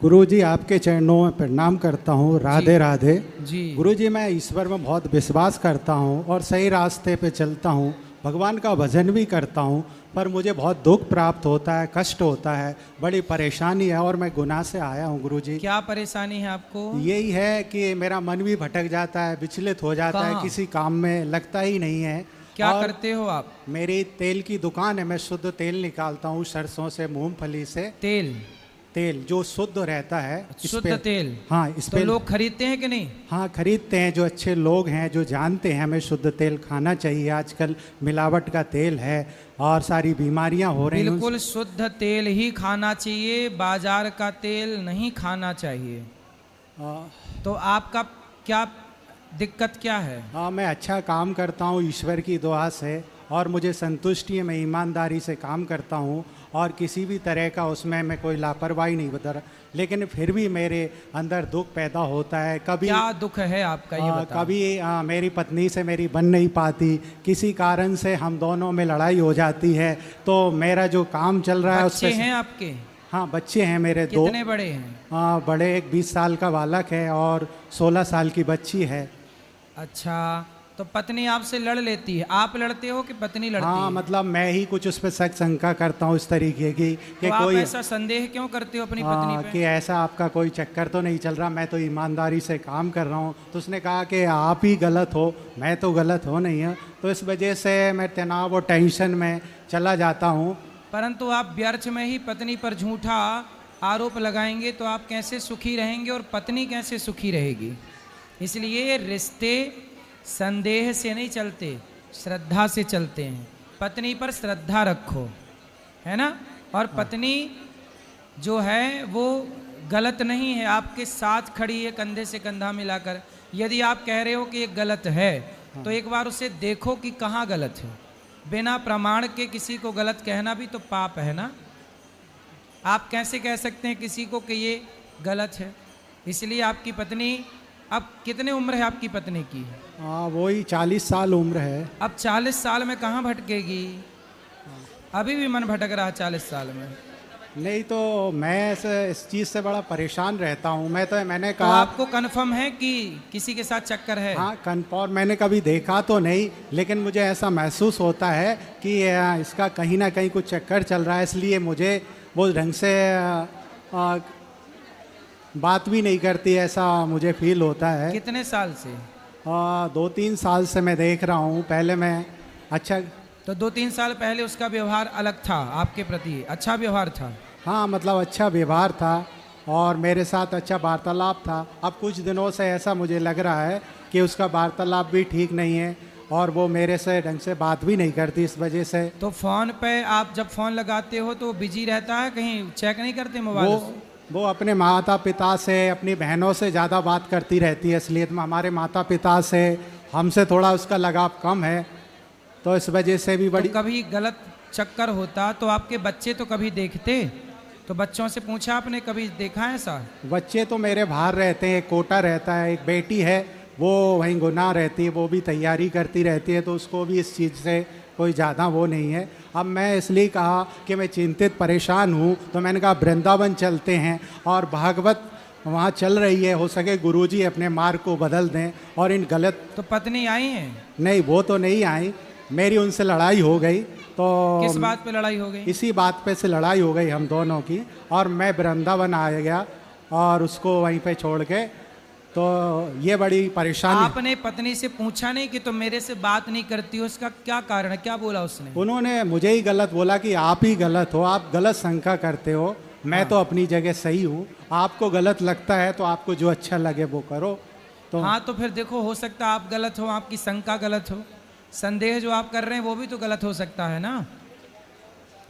गुरुजी आपके चरणों में प्रणाम करता हूँ। राधे राधे जी। गुरुजी, मैं ईश्वर में बहुत विश्वास करता हूँ और सही रास्ते पे चलता हूँ, भगवान का भजन भी करता हूँ, पर मुझे बहुत दुख प्राप्त होता है, कष्ट होता है, बड़ी परेशानी है और मैं गुनाह से आया हूँ गुरुजी। क्या परेशानी है आपको? यही है कि मेरा मन भी भटक जाता है, विचलित हो जाता है, कहाँ? किसी काम में लगता ही नहीं है। क्या और करते हो आप? मेरी तेल की दुकान है, मैं शुद्ध तेल निकालता हूँ सरसों से, मूंगफली से। तेल? तेल जो शुद्ध रहता है शुद्ध तेल? हाँ इस तो पे लोग खरीदते हैं कि नहीं? हाँ खरीदते हैं, जो अच्छे लोग हैं जो जानते हैं हमें शुद्ध तेल खाना चाहिए। आजकल मिलावट का तेल है और सारी बीमारियां हो रही हैं। बिल्कुल शुद्ध तेल ही खाना चाहिए, बाजार का तेल नहीं खाना चाहिए। तो आपका क्या दिक्कत क्या है? हाँ मैं अच्छा काम करता हूँ ईश्वर की दुआ से और मुझे संतुष्टि है, मैं ईमानदारी से काम करता हूँ और किसी भी तरह का उसमें मैं कोई लापरवाही नहीं बता रहा, लेकिन फिर भी मेरे अंदर दुख पैदा होता है। कभी क्या दुख है आपका, ये बताओ। कभी मेरी पत्नी से मेरी बन नहीं पाती, किसी कारण से हम दोनों में लड़ाई हो जाती है, तो मेरा जो काम चल रहा है बच्चे उससे। हैं आपके? हाँ बच्चे हैं मेरे दो। कितने बड़े हैं? बड़े, एक 20 साल का बालक है और 16 साल की बच्ची है। अच्छा, तो पत्नी आपसे लड़ लेती है, आप लड़ते हो कि पत्नी लड़ती हाँ है? मतलब मैं ही कुछ उस पर शक शंका करता हूँ इस तरीके की कि तो आप कोई ऐसा संदेह क्यों करते हो अपनी पत्नी पे? कि ऐसा आपका कोई चक्कर तो नहीं चल रहा, मैं तो ईमानदारी से काम कर रहा हूँ। तो उसने कहा कि आप ही गलत हो, मैं तो गलत हो नहीं है। तो इस वजह से मैं तनाव और टेंशन में चला जाता हूँ। परंतु आप व्यर्थ में ही पत्नी पर झूठा आरोप लगाएंगे तो आप कैसे सुखी रहेंगे और पत्नी कैसे सुखी रहेगी? इसलिए रिश्ते संदेह से नहीं चलते, श्रद्धा से चलते हैं। पत्नी पर श्रद्धा रखो, है ना? और पत्नी जो है वो गलत नहीं है, आपके साथ खड़ी है कंधे से कंधा मिलाकर। यदि आप कह रहे हो कि ये गलत है तो एक बार उसे देखो कि कहाँ गलत है। बिना प्रमाण के किसी को गलत कहना भी तो पाप है ना। आप कैसे कह सकते हैं किसी को कि ये गलत है? इसलिए आपकी पत्नी, अब कितने उम्र है आपकी पत्नी की? वही 40 साल उम्र है। अब 40 साल में कहाँ भटकेगी? अभी भी मन भटक रहा है 40 साल में? नहीं तो मैं इस चीज़ से बड़ा परेशान रहता हूँ। मैंने तो कहा आपको कन्फर्म है कि किसी के साथ चक्कर है? हाँ कन्फर्म, मैंने कभी देखा तो नहीं, लेकिन मुझे ऐसा महसूस होता है कि इसका कहीं ना कहीं कुछ चक्कर चल रहा है, इसलिए मुझे वो ढंग से बात भी नहीं करती, ऐसा मुझे फील होता है। कितने साल से? 2-3 साल से मैं देख रहा हूँ। पहले मैं अच्छा, तो 2-3 साल पहले उसका व्यवहार अलग था आपके प्रति, अच्छा व्यवहार था? हाँ मतलब अच्छा व्यवहार था और मेरे साथ अच्छा वार्तालाप था। अब कुछ दिनों से ऐसा मुझे लग रहा है कि उसका वार्तालाप भी ठीक नहीं है और वो मेरे से ढंग से बात भी नहीं करती, इस वजह से। तो फ़ोन पे आप जब फ़ोन लगाते हो तो बिजी रहता है, कहीं चेक नहीं करते मोबाइल? वो अपने माता पिता से, अपनी बहनों से ज़्यादा बात करती रहती है, इसलिए हमारे माता पिता से हमसे थोड़ा उसका लगाव कम है, तो इस वजह से भी बड़ी। तो कभी गलत चक्कर होता तो आपके बच्चे तो कभी देखते? तो बच्चों से पूछा आपने, कभी देखा है ऐसा? बच्चे तो मेरे बाहर रहते हैं, एक कोटा रहता है, एक बेटी है वो वहीं गुनाह रहती है, वो भी तैयारी करती रहती है, तो उसको भी इस चीज़ से कोई ज़्यादा वो नहीं है। अब मैं इसलिए कहा कि मैं चिंतित परेशान हूँ, तो मैंने कहा वृंदावन चलते हैं और भागवत वहाँ चल रही है, हो सके गुरुजी अपने मार्ग को बदल दें और इन गलत। तो पत्नी आई है? नहीं वो तो नहीं आई, मेरी उनसे लड़ाई हो गई। तो किस बात पे लड़ाई हो गई? इसी बात पे से लड़ाई हो गई हम दोनों की, और मैं वृंदावन आ गया और उसको वहीं पे छोड़ के, तो ये बड़ी परेशानी। आपने पत्नी से पूछा नहीं कि तुम मेरे से बात नहीं करती हो, इसका क्या कारण है? क्या बोला उसने? उन्होंने मुझे ही गलत बोला कि आप ही गलत हो, आप गलत शंका करते हो, मैं तो अपनी जगह सही हूँ, आपको गलत लगता है तो आपको जो अच्छा लगे वो करो। तो हाँ, तो फिर देखो, हो सकता है आप गलत हो, आपकी शंका गलत हो, संदेह जो आप कर रहे हैं वो भी तो गलत हो सकता है ना?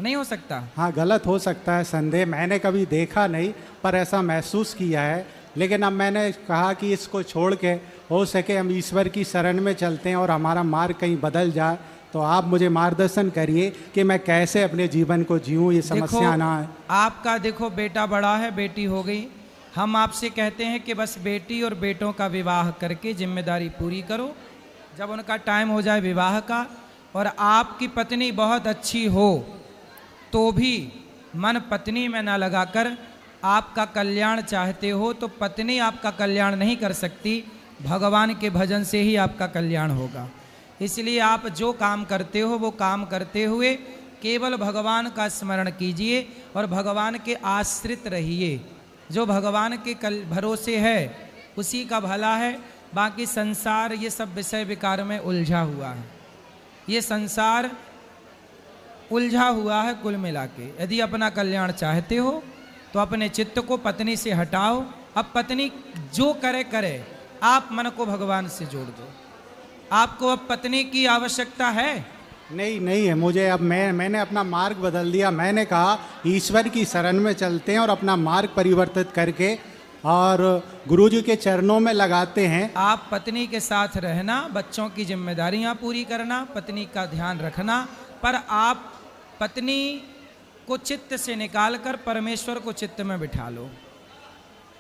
नहीं हो सकता? हाँ गलत हो सकता है संदेह, मैंने कभी देखा नहीं पर ऐसा महसूस किया है। लेकिन अब मैंने कहा कि इसको छोड़ के हो सके हम ईश्वर की शरण में चलते हैं और हमारा मार्ग कहीं बदल जाए, तो आप मुझे मार्गदर्शन करिए कि मैं कैसे अपने जीवन को जीऊँ, ये समस्या ना है। आपका देखो बेटा बड़ा है, बेटी हो गई, हम आपसे कहते हैं कि बस बेटी और बेटों का विवाह करके जिम्मेदारी पूरी करो। जब उनका टाइम हो जाए विवाह का, और आपकी पत्नी बहुत अच्छी हो तो भी मन पत्नी में ना लगाकर आपका कल्याण चाहते हो तो पत्नी आपका कल्याण नहीं कर सकती, भगवान के भजन से ही आपका कल्याण होगा। इसलिए आप जो काम करते हो वो काम करते हुए केवल भगवान का स्मरण कीजिए और भगवान के आश्रित रहिए। जो भगवान के भरोसे है उसी का भला है। बाकी संसार ये सब विषय विकार में उलझा हुआ है, ये संसार उलझा हुआ है कुल मिला के। यदि अपना कल्याण चाहते हो तो अपने चित्त को पत्नी से हटाओ। अब पत्नी जो करे करे, आप मन को भगवान से जोड़ दो। आपको अब पत्नी की आवश्यकता है? नहीं है मुझे। अब मैंने अपना मार्ग बदल दिया। मैंने कहा ईश्वर की शरण में चलते हैं और अपना मार्ग परिवर्तित करके और गुरुजी के चरणों में लगाते हैं। आप पत्नी के साथ रहना, बच्चों की जिम्मेदारियां पूरी करना, पत्नी का ध्यान रखना, पर आप पत्नी को चित्त से निकालकर परमेश्वर को चित्त में बिठा लो।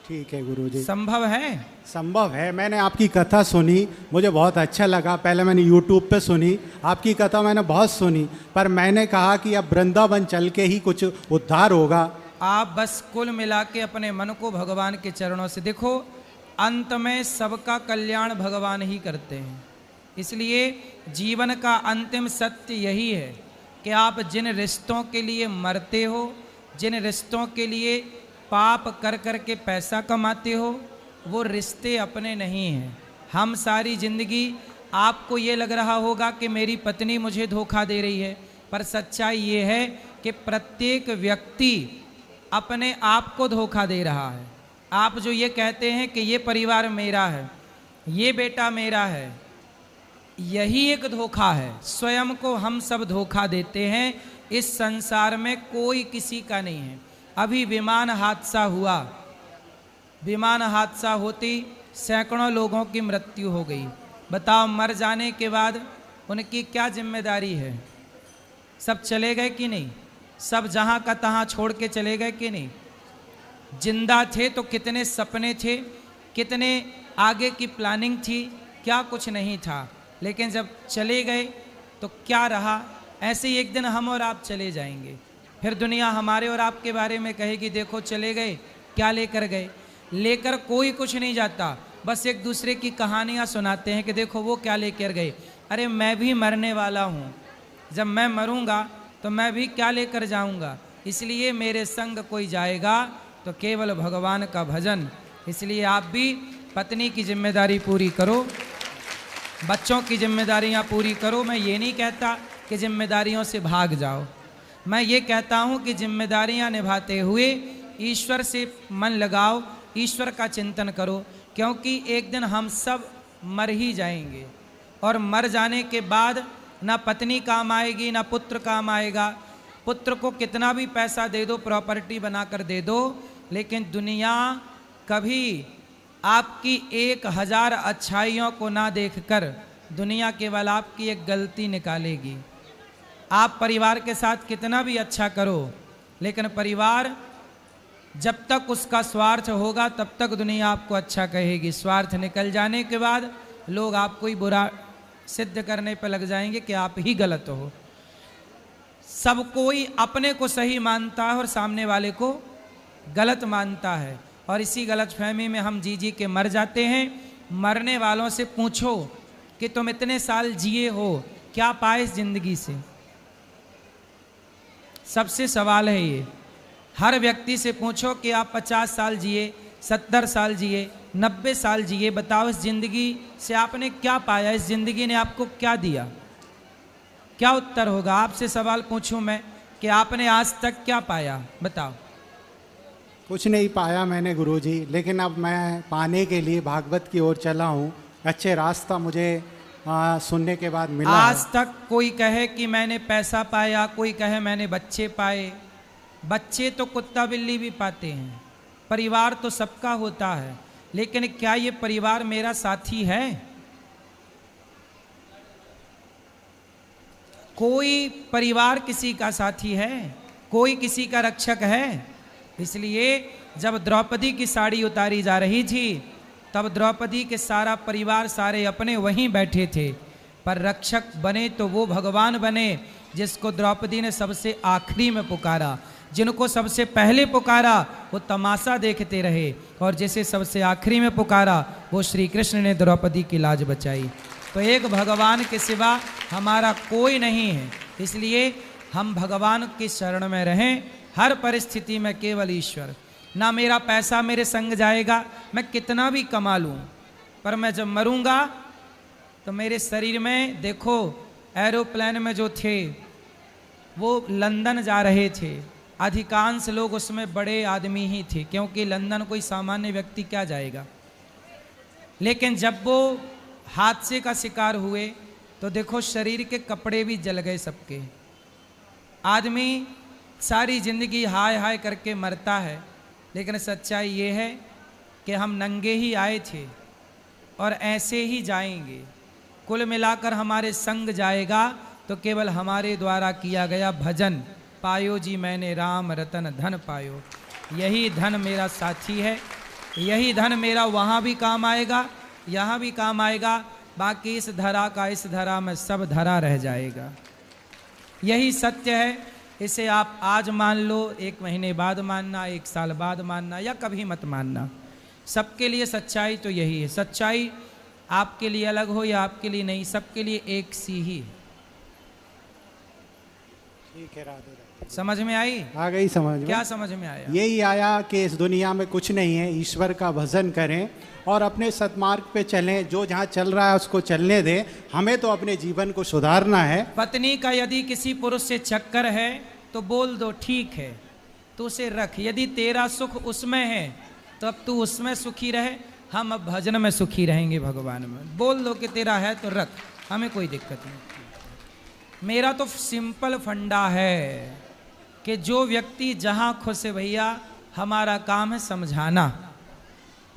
ठीक है गुरुजी। संभव है? संभव है। मैंने आपकी कथा सुनी, मुझे बहुत अच्छा लगा। पहले मैंने यूट्यूब पे सुनी आपकी कथा, मैंने बहुत सुनी, पर मैंने कहा कि अब वृंदावन चल के ही कुछ उद्धार होगा। आप बस कुल मिला के अपने मन को भगवान के चरणों से देखो। अंत में सबका कल्याण भगवान ही करते हैं। इसलिए जीवन का अंतिम सत्य यही है कि आप जिन रिश्तों के लिए मरते हो, जिन रिश्तों के लिए पाप कर कर के पैसा कमाते हो, वो रिश्ते अपने नहीं हैं। हम सारी जिंदगी, आपको ये लग रहा होगा कि मेरी पत्नी मुझे धोखा दे रही है, पर सच्चाई ये है कि प्रत्येक व्यक्ति अपने आप को धोखा दे रहा है। आप जो ये कहते हैं कि ये परिवार मेरा है, ये बेटा मेरा है, यही एक धोखा है। स्वयं को हम सब धोखा देते हैं। इस संसार में कोई किसी का नहीं है। अभी विमान हादसा हुआ, विमान हादसा होती सैकड़ों लोगों की मृत्यु हो गई। बताओ, मर जाने के बाद उनकी क्या जिम्मेदारी है? सब चले गए कि नहीं? सब जहाँ का तहाँ छोड़ के चले गए कि नहीं? जिंदा थे तो कितने सपने थे, कितने आगे की प्लानिंग थी, क्या कुछ नहीं था। लेकिन जब चले गए तो क्या रहा? ऐसे ही एक दिन हम और आप चले जाएंगे। फिर दुनिया हमारे और आपके बारे में कहेगी देखो चले गए, क्या लेकर गए। लेकर कोई कुछ नहीं जाता, बस एक दूसरे की कहानियाँ सुनाते हैं कि देखो वो क्या लेकर गए। अरे मैं भी मरने वाला हूँ, जब मैं मरूंगा तो मैं भी क्या लेकर जाऊंगा। इसलिए मेरे संग कोई जाएगा तो केवल भगवान का भजन। इसलिए आप भी पत्नी की जिम्मेदारी पूरी करो, बच्चों की जिम्मेदारियां पूरी करो। मैं ये नहीं कहता कि जिम्मेदारियों से भाग जाओ, मैं ये कहता हूँ कि जिम्मेदारियां निभाते हुए ईश्वर से मन लगाओ, ईश्वर का चिंतन करो, क्योंकि एक दिन हम सब मर ही जाएंगे। और मर जाने के बाद ना पत्नी काम आएगी, ना पुत्र काम आएगा। पुत्र को कितना भी पैसा दे दो, प्रॉपर्टी बनाकर दे दो, लेकिन दुनिया कभी आपकी 1000 अच्छाइयों को ना देखकर दुनिया केवल आपकी एक गलती निकालेगी। आप परिवार के साथ कितना भी अच्छा करो, लेकिन परिवार जब तक उसका स्वार्थ होगा तब तक दुनिया आपको अच्छा कहेगी। स्वार्थ निकल जाने के बाद लोग आपको ही बुरा सिद्ध करने पर लग जाएंगे कि आप ही गलत हो। सब कोई अपने को सही मानता है और सामने वाले को गलत मानता है, और इसी गलतफहमी में हम जी के मर जाते हैं। मरने वालों से पूछो कि तुम इतने साल जिए हो, क्या पाए इस जिंदगी से? सबसे सवाल है ये। हर व्यक्ति से पूछो कि आप 50 साल जिए, 70 साल जिए, 90 साल जिए, बताओ इस जिंदगी से आपने क्या पाया, इस जिंदगी ने आपको क्या दिया? क्या उत्तर होगा? आपसे सवाल पूछूं मैं कि आपने आज तक क्या पाया, बताओ। कुछ नहीं पाया मैंने गुरुजी, लेकिन अब मैं पाने के लिए भागवत की ओर चला हूँ। अच्छे रास्ता मुझे सुनने के बाद मिला। आज तक कोई कहे कि मैंने पैसा पाया, कोई कहे मैंने बच्चे पाए। बच्चे तो कुत्ता बिल्ली भी पाते हैं, परिवार तो सबका होता है, लेकिन क्या ये परिवार मेरा साथी है? कोई परिवार किसी का साथी है? कोई किसी का रक्षक है? इसलिए जब द्रौपदी की साड़ी उतारी जा रही थी तब द्रौपदी के सारा परिवार, सारे अपने वहीं बैठे थे, पर रक्षक बने तो वो भगवान बने। जिसको द्रौपदी ने सबसे आखिरी में पुकारा, जिनको सबसे पहले पुकारा वो तमाशा देखते रहे, और जिसे सबसे आखिरी में पुकारा वो श्री कृष्ण ने द्रौपदी की लाज बचाई। तो एक भगवान के सिवा हमारा कोई नहीं है, इसलिए हम भगवान की शरण में रहें हर परिस्थिति में। केवल ईश्वर, ना मेरा पैसा मेरे संग जाएगा, मैं कितना भी कमा लूँ, पर मैं जब मरूंगा तो मेरे शरीर में, देखो एरोप्लेन में जो थे वो लंदन जा रहे थे, अधिकांश लोग उसमें बड़े आदमी ही थे, क्योंकि लंदन कोई सामान्य व्यक्ति क्या जाएगा। लेकिन जब वो हादसे का शिकार हुए तो देखो शरीर के कपड़े भी जल गए सबके। आदमी सारी जिंदगी हाय हाय करके मरता है, लेकिन सच्चाई ये है कि हम नंगे ही आए थे और ऐसे ही जाएंगे। कुल मिलाकर हमारे संग जाएगा तो केवल हमारे द्वारा किया गया भजन, पायो जी मैंने राम रतन धन पायो, यही धन मेरा साथी है, यही धन मेरा वहाँ भी काम आएगा, यहाँ भी काम आएगा, बाकी इस धरा का इस धरा में सब धरा रह जाएगा। यही सत्य है। इसे आप आज मान लो, 1 महीने बाद मानना, 1 साल बाद मानना, या कभी मत मानना, सबके लिए सच्चाई तो यही है। सच्चाई आपके लिए अलग हो या आपके लिए नहीं, सबके लिए एक सी ही है। ठीक है, राधे राधे। समझ में आई? आ गई समझ में। क्या समझ में आया? यही आया कि इस दुनिया में कुछ नहीं है, ईश्वर का भजन करें और अपने सतमार्ग पे चलें। जो जहाँ चल रहा है उसको चलने दें, हमें तो अपने जीवन को सुधारना है। पत्नी का यदि किसी पुरुष से चक्कर है तो बोल दो ठीक है, तो उसे रख। यदि तेरा सुख उसमें है तो अब तू उसमें सुखी रहे, हम अब भजन में सुखी रहेंगे भगवान में। बोल दो कि तेरा है तो रख, हमें कोई दिक्कत नहीं। मेरा तो सिंपल फंडा है कि जो व्यक्ति जहाँ खुश है भैया, हमारा काम है समझाना,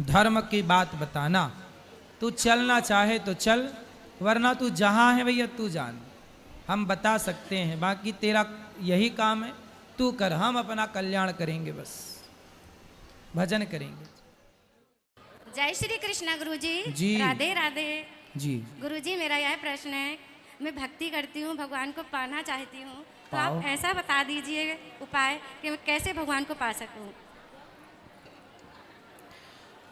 धर्म की बात बताना। तू चलना चाहे तो चल, वरना तू जहाँ है भैया तू जान, हम बता सकते हैं, बाकी तेरा यही काम है, तू कर, हम अपना कल्याण करेंगे, बस भजन करेंगे। जय श्री कृष्णा गुरुजी। जी। राधे राधे जी। गुरुजी, मेरा यह प्रश्न है, मैं भक्ति करती हूँ, भगवान को पाना चाहती हूँ, तो पाओ। आप ऐसा बता दीजिए उपाय कि मैं कैसे भगवान को पा सकूँ।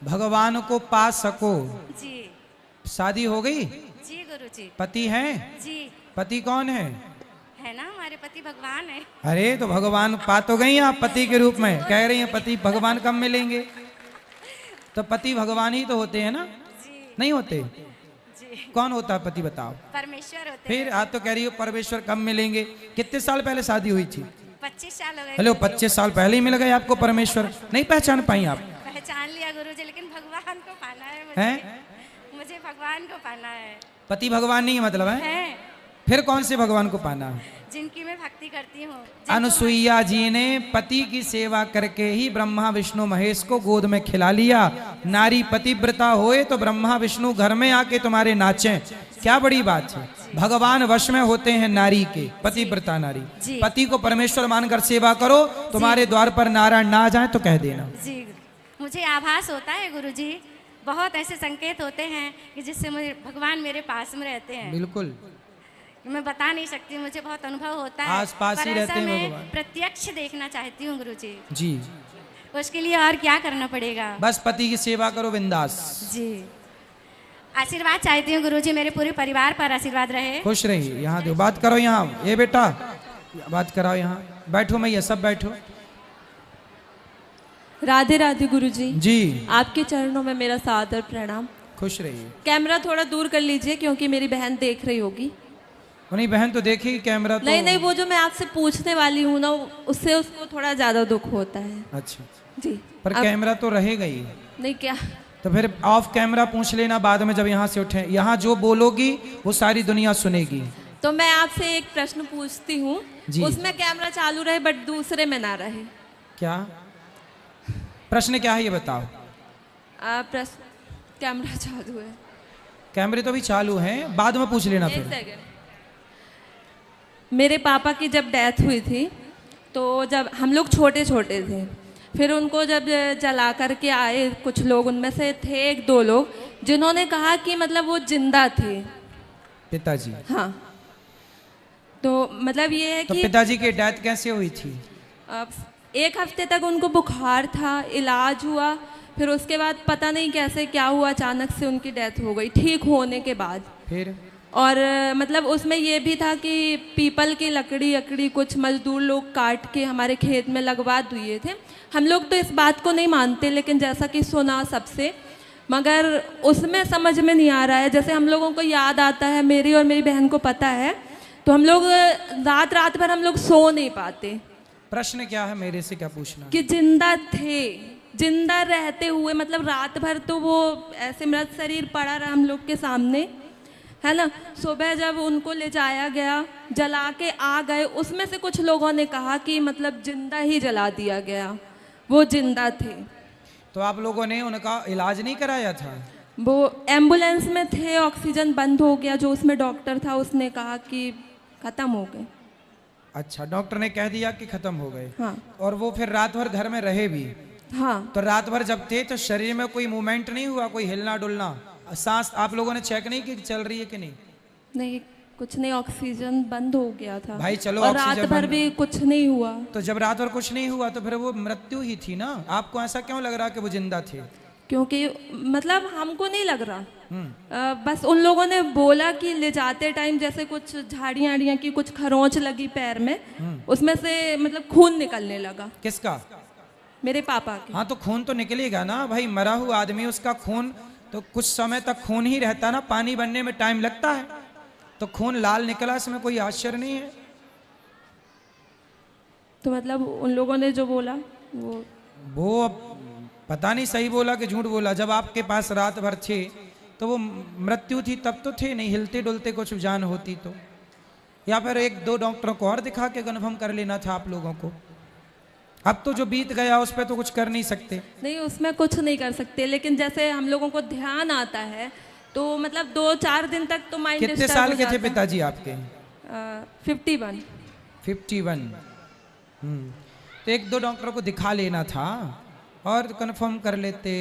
भगवान को पा सको। जी। शादी हो गई? जी गुरुजी। पति है? जी। पति कौन है? है ना, हमारे पति भगवान है। अरे तो भगवान पा तो गई आप पति के रूप में, कह रही हैं पति भगवान कब मिलेंगे? तो पति भगवान ही तो होते हैं ना? जी। नहीं होते? जी। कौन होता है पति बताओ? परमेश्वर होते फिर हैं। आप तो कह रही हो परमेश्वर कब मिलेंगे। कितने साल पहले शादी हुई थी? 25 साल हो गए। हेलो, 25 साल पहले ही मिल गए आपको परमेश्वर? नहीं पहचान पाई आप? पहचान लिया गुरुजी, लेकिन भगवान को पाना है मुझे। हैं? मुझे भगवान को पाना है। पति भगवान नहीं है मतलब है? फिर कौन से भगवान को पाना है? जिनकी मैं भक्ति करती हूँ। अनुसुईया जी ने पति की सेवा करके ही ब्रह्मा विष्णु महेश को गोद में खिला लिया। नारी पतिव्रता होए तो ब्रह्मा विष्णु घर में आके तुम्हारे नाचें, क्या बड़ी बात है। भगवान वश में होते हैं नारी के, पतिव्रता नारी। पति को परमेश्वर मानकर सेवा करो, तुम्हारे द्वार पर नारायण ना जाए तो कह देना। जी, मुझे आभास होता है गुरुजी, बहुत ऐसे संकेत होते हैं कि जिससे मुझे भगवान मेरे पास में रहते हैं। बिल्कुल, मैं बता नहीं सकती, मुझे बहुत अनुभव होता है। आस पास ही रहते हैं मैं भगवान। प्रत्यक्ष देखना चाहती हूँ गुरुजी। जी। उसके लिए और क्या करना पड़ेगा? बस पति की सेवा करो बिंदास। जी। आशीर्वाद चाहती हूँ गुरुजी, मेरे पूरे परिवार पर आशीर्वाद रहे। खुश रहिए। यहाँ दो बात करो, यहाँ ये बेटा बात कराओ, यहाँ बैठो, मैं ये सब बैठो। राधे राधे गुरुजी। जी। आपके चरणों में मेरा सादर प्रणाम। खुश रहिए। कैमरा थोड़ा दूर कर लीजिए क्योंकि मेरी बहन देख रही होगी। नहीं बहन तो देखेगी कैमरा तो। नहीं, वो जो मैं आपसे पूछने वाली हूँ ना, उससे उसको थोड़ा ज्यादा दुख होता है। अच्छा जी। पर कैमरा तो रहेगा ही। नहीं क्या? तो फिर ऑफ कैमरा पूछ लेना बाद में जब यहाँ से उठे। यहाँ जो बोलोगी वो सारी दुनिया सुनेगी। तो मैं आपसे एक प्रश्न पूछती हूँ, उसमें कैमरा चालू रहे बट दूसरे में ना रहे। क्या प्रश्न क्या है ये बताओ। प्रश्न कैमरा चालू है। कैमरे तो भी चालू हैं, बाद में पूछ लेना फिर। मेरे पापा की जब डेथ हुई थी तो जब हम लोग छोटे छोटे थे, फिर उनको जब जला करके आए कुछ लोग, उनमें से थे 1-2 लोग जिन्होंने कहा कि मतलब वो जिंदा थे। पिताजी? हाँ। तो मतलब ये है तो कि पिताजी की डेथ कैसे हुई थी? अब 1 हफ्ते तक उनको बुखार था, इलाज हुआ, फिर उसके बाद पता नहीं कैसे क्या हुआ, अचानक से उनकी डेथ हो गई ठीक होने के बाद। फिर और मतलब उसमें ये भी था कि पीपल की लकड़ी कुछ मजदूर लोग काट के हमारे खेत में लगवा दिए थे। हम लोग तो इस बात को नहीं मानते, लेकिन जैसा कि सुना सबसे, मगर उसमें समझ में नहीं आ रहा है। जैसे हम लोगों को याद आता है, मेरी और मेरी बहन को पता है, तो हम लोग रात भर हम लोग सो नहीं पाते। प्रश्न क्या है, मेरे से क्या पूछना? कि जिंदा थे, जिंदा रहते हुए, मतलब रात भर तो वो ऐसे मृत शरीर पड़ा रहा हम लोग के सामने, है ना। सुबह जब उनको ले जाया गया, जला के आ गए, उसमें से कुछ लोगों ने कहा कि मतलब जिंदा ही जला दिया गया, वो जिंदा थे। तो आप लोगों ने उनका इलाज नहीं कराया था? वो एम्बुलेंस में थे, ऑक्सीजन बंद हो गया, जो उसमें डॉक्टर था उसने कहा कि ख़त्म हो गए। अच्छा, डॉक्टर ने कह दिया कि खत्म हो गए। हाँ और वो फिर रात भर घर में रहे भी? हाँ। तो रात भर जब थे तो शरीर में कोई मूवमेंट नहीं हुआ, कोई हिलना डुलना, सांस आप लोगों ने चेक नहीं की चल रही है कि नहीं? नहीं, कुछ नहीं, ऑक्सीजन बंद हो गया था भाई चलो, और रात ऑक्सीजन भर बंद- भी कुछ नहीं हुआ। तो जब रात भर कुछ नहीं हुआ तो फिर वो मृत्यु ही थी ना। आपको ऐसा क्यों लग रहा कि वो जिंदा थे? क्योंकि मतलब हमको नहीं लग रहा, बस उन लोगों ने बोला कि ले जाते टाइम जैसे कुछ झाड़ियाँ आड़ियाँ की कुछ खरोंच लगी पैर में, उसमें से मतलब खून निकलने लगा। किसका? मेरे पापा के। हाँ, तो खून तो निकलेगा ना भाई, मरा हुआ आदमी, उसका खून तो कुछ समय तक खून ही रहता ना, पानी बनने में टाइम लगता है, तो खून लाल निकला, इसमें कोई आश्चर्य नहीं है। तो मतलब उन लोगों ने जो बोला वो अब पता नहीं सही बोला कि झूठ बोला। जब आपके पास रात भर थे तो वो मृत्यु थी तब तो थे नहीं, हिलते डुलते कुछ जान होती तो, या फिर 1-2 डॉक्टरों को और दिखा के कन्फर्म कर लेना था आप लोगों को। अब तो जो बीत गया उस पर तो कुछ कर नहीं सकते। नहीं, उसमें कुछ नहीं कर सकते, लेकिन जैसे हम लोगों को ध्यान आता है तो मतलब 2-4 दिन तक तो माइंड कितने डिस्टर्ब साल हो के थे जाता है। पिताजी आपके? 51। 51। तो 1-2 डॉक्टरों को दिखा लेना था और कंफर्म कर लेते।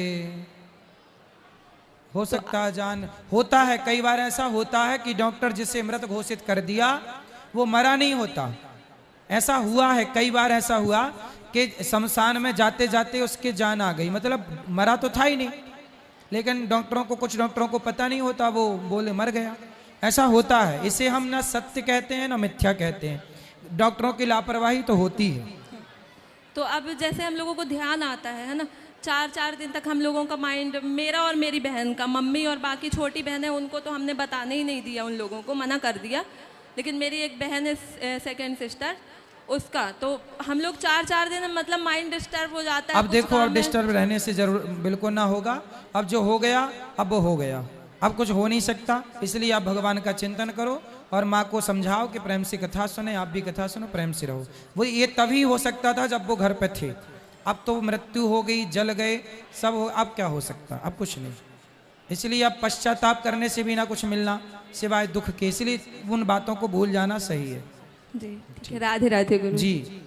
हो सकता है जान, होता है कई बार ऐसा होता है कि डॉक्टर जिसे मृत घोषित कर दिया वो मरा नहीं होता। ऐसा हुआ है कई बार, ऐसा हुआ कि शमशान में जाते जाते उसके जान आ गई, मतलब मरा तो था ही नहीं, लेकिन डॉक्टरों को, कुछ डॉक्टरों को पता नहीं होता, वो बोले मर गया। ऐसा होता है, इसे हम ना सत्य कहते हैं ना मिथ्या कहते हैं, डॉक्टरों की लापरवाही तो होती है। तो अब जैसे हम लोगों को ध्यान आता है ना, 4-4 दिन तक हम लोगों का माइंड, मेरा और मेरी बहन का, मम्मी और बाकी छोटी बहन है उनको तो हमने बताने ही नहीं दिया, उन लोगों को मना कर दिया, लेकिन मेरी एक बहन है सेकंड सिस्टर, उसका तो हम लोग 4-4 दिन मतलब माइंड डिस्टर्ब हो जाता है। अब देखो, अब डिस्टर्ब रहने से जरूर बिल्कुल ना होगा। अब जो हो गया अब वो हो गया, अब कुछ हो नहीं सकता, इसलिए आप भगवान का चिंतन करो और माँ को समझाओ कि प्रेम से कथा सुने, आप भी कथा सुनो, प्रेम से रहो। वो ये तभी हो सकता था जब वो घर पे थे, अब तो मृत्यु हो गई, जल गए सब हो, अब क्या हो सकता, अब कुछ नहीं। इसलिए अब पश्चाताप करने से भी ना कुछ मिलना सिवाय दुख के, इसलिए उन बातों को भूल जाना सही है। जी ठीक है, राधे राधे गुरु जी।